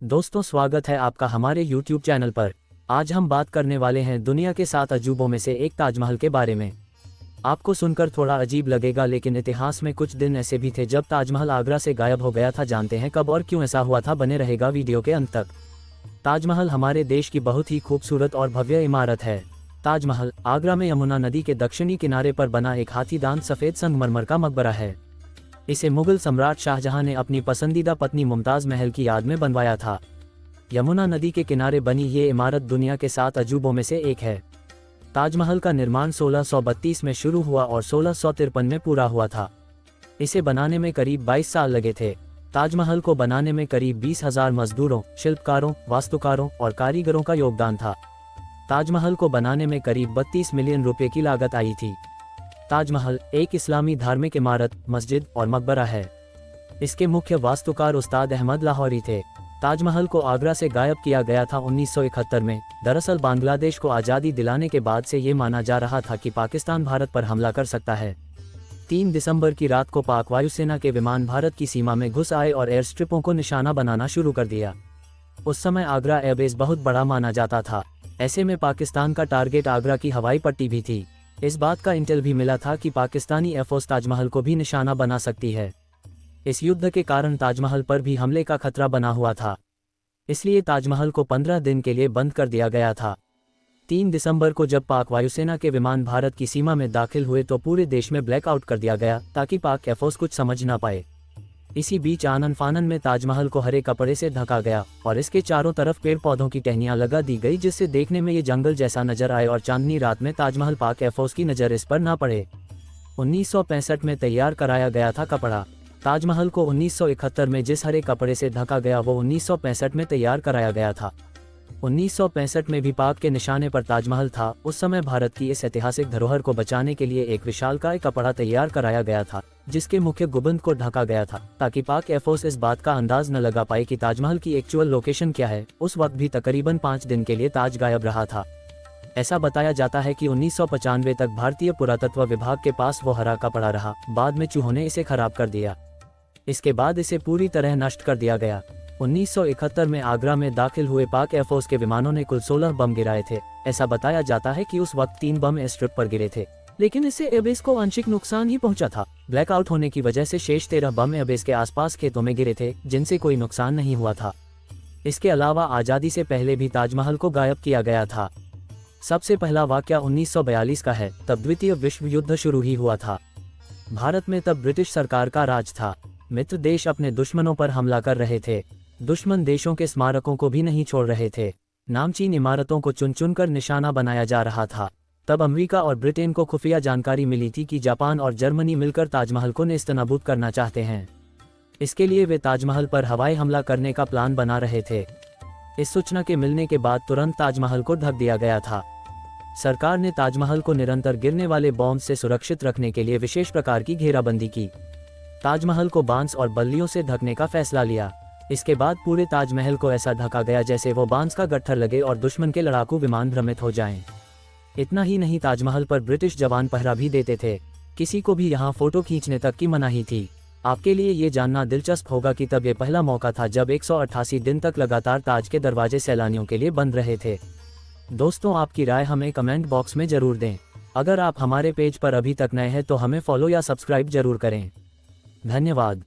दोस्तों, स्वागत है आपका हमारे YouTube चैनल पर। आज हम बात करने वाले हैं दुनिया के 7 अजूबों में से एक ताजमहल के बारे में। आपको सुनकर थोड़ा अजीब लगेगा, लेकिन इतिहास में कुछ दिन ऐसे भी थे जब ताजमहल आगरा से गायब हो गया था। जानते हैं कब और क्यों ऐसा हुआ था? बने रहेगा वीडियो के अंत तक। ताजमहल हमारे देश की बहुत ही खूबसूरत और भव्य इमारत है। ताजमहल आगरा में यमुना नदी के दक्षिणी किनारे पर बना एक हाथीदांत सफ़ेद संगमरमर का मकबरा है। इसे मुगल सम्राट शाहजहां ने अपनी पसंदीदा पत्नी मुमताज़ महल की याद में बनवाया था। यमुना नदी के किनारे बनी ये इमारत दुनिया के 7 अजूबों में से एक है। ताजमहल का निर्माण 1632 में शुरू हुआ और 1653 में पूरा हुआ था। इसे बनाने में करीब 22 साल लगे थे। ताजमहल को बनाने में करीब 20,000 मजदूरों, शिल्पकारों, वास्तुकारों और कारीगरों का योगदान था। ताजमहल को बनाने में करीब 32 मिलियन रुपए की लागत आई थी। ताजमहल एक इस्लामी धार्मिक इमारत, मस्जिद और मकबरा है। इसके मुख्य वास्तुकार उस्ताद अहमद लाहौरी थे। ताजमहल को आगरा से गायब किया गया था 1971 में। दरअसल बांग्लादेश को आज़ादी दिलाने के बाद से ये माना जा रहा था कि पाकिस्तान भारत पर हमला कर सकता है। 3 दिसंबर की रात को पाक वायुसेना के विमान भारत की सीमा में घुस आए और एयर स्ट्रिपों को निशाना बनाना शुरू कर दिया। उस समय आगरा एयरबेस बहुत बड़ा माना जाता था। ऐसे में पाकिस्तान का टारगेट आगरा की हवाई पट्टी भी थी। इस बात का इंटेल भी मिला था कि पाकिस्तानी एयरफोर्स ताजमहल को भी निशाना बना सकती है। इस युद्ध के कारण ताजमहल पर भी हमले का खतरा बना हुआ था। इसलिए ताजमहल को 15 दिन के लिए बंद कर दिया गया था। 3 दिसंबर को जब पाक वायुसेना के विमान भारत की सीमा में दाखिल हुए तो पूरे देश में ब्लैकआउट कर दिया गया ताकि पाक एयरफोर्स कुछ समझ ना पाए। इसी बीच आनन फानन में ताजमहल को हरे कपड़े से ढका गया और इसके चारों तरफ पेड़ पौधों की टहनियां लगा दी गई, जिससे देखने में ये जंगल जैसा नजर आए और चांदनी रात में ताजमहल पाक एयरफोर्स की नज़र इस पर ना पड़े। 1965 में तैयार कराया गया था कपड़ा। ताजमहल को 1971 में जिस हरे कपड़े से ढका गया वो 1965 में तैयार कराया गया था। 1965 में भी पाक के निशाने पर ताजमहल था। उस समय भारत की इस ऐतिहासिक धरोहर को बचाने के लिए एक विशालकाय कपड़ा तैयार कराया गया था, जिसके मुख्य गुंबद को ढका गया था ताकि पाक एयरफोर्स इस बात का अंदाज न लगा पाए कि ताजमहल की एक्चुअल लोकेशन क्या है। उस वक्त भी तकरीबन 5 दिन के लिए ताज गायब रहा था। ऐसा बताया जाता है कि 1995 तक भारतीय पुरातत्व विभाग के पास वो हरा कपड़ा रहा। बाद में चूहों ने इसे खराब कर दिया। इसके बाद इसे पूरी तरह नष्ट कर दिया गया। 1971 में आगरा में दाखिल हुए पाक एयरफोर्स के विमानों ने कुल 16 बम गिराए थे। ऐसा बताया जाता है कि उस वक्त 3 बम एयर स्ट्रिप पर गिरे थे, लेकिन इससे एयरबेस को आंशिक नुकसान ही पहुंचा था। ब्लैकआउट होने की वजह से शेष 13 बम एयरबेस के आसपास खेतों में गिरे थे, जिनसे कोई नुकसान नहीं हुआ था। इसके अलावा आज़ादी से पहले भी ताजमहल को गायब किया गया था। सबसे पहला वाकया 1942 का है। तब द्वितीय विश्व युद्ध शुरू ही हुआ था। भारत में तब ब्रिटिश सरकार का राज था। मित्र देश अपने दुश्मनों पर हमला कर रहे थे। दुश्मन देशों के स्मारकों को भी नहीं छोड़ रहे थे। नामचीन इमारतों को चुन चुन कर निशाना बनाया जा रहा था। तब अमेरिका और ब्रिटेन को खुफिया जानकारी मिली थी कि जापान और जर्मनी मिलकर ताजमहल को नेस्तनाबूद करना चाहते हैं। इसके लिए वे ताजमहल पर हवाई हमला करने का प्लान बना रहे थे। इस सूचना के मिलने के बाद तुरंत ताजमहल को ढक दिया गया था। सरकार ने ताजमहल को निरंतर गिरने वाले बॉम्ब से सुरक्षित रखने के लिए विशेष प्रकार की घेराबंदी की। ताजमहल को बांस और बल्लियों से ढकने का फैसला लिया। इसके बाद पूरे ताजमहल को ऐसा ढका गया जैसे वो बांस का गट्ठर लगे और दुश्मन के लड़ाकू विमान भ्रमित हो जाएं। इतना ही नहीं, ताजमहल पर ब्रिटिश जवान पहरा भी देते थे। किसी को भी यहाँ फोटो खींचने तक की मनाही थी। आपके लिए ये जानना दिलचस्प होगा कि तब ये पहला मौका था जब 188 दिन तक लगातार ताज के दरवाजे सैलानियों के लिए बंद रहे थे। दोस्तों, आपकी राय हमें कमेंट बॉक्स में जरूर दें। अगर आप हमारे पेज पर अभी तक नए हैं तो हमें फॉलो या सब्सक्राइब जरूर करें। धन्यवाद।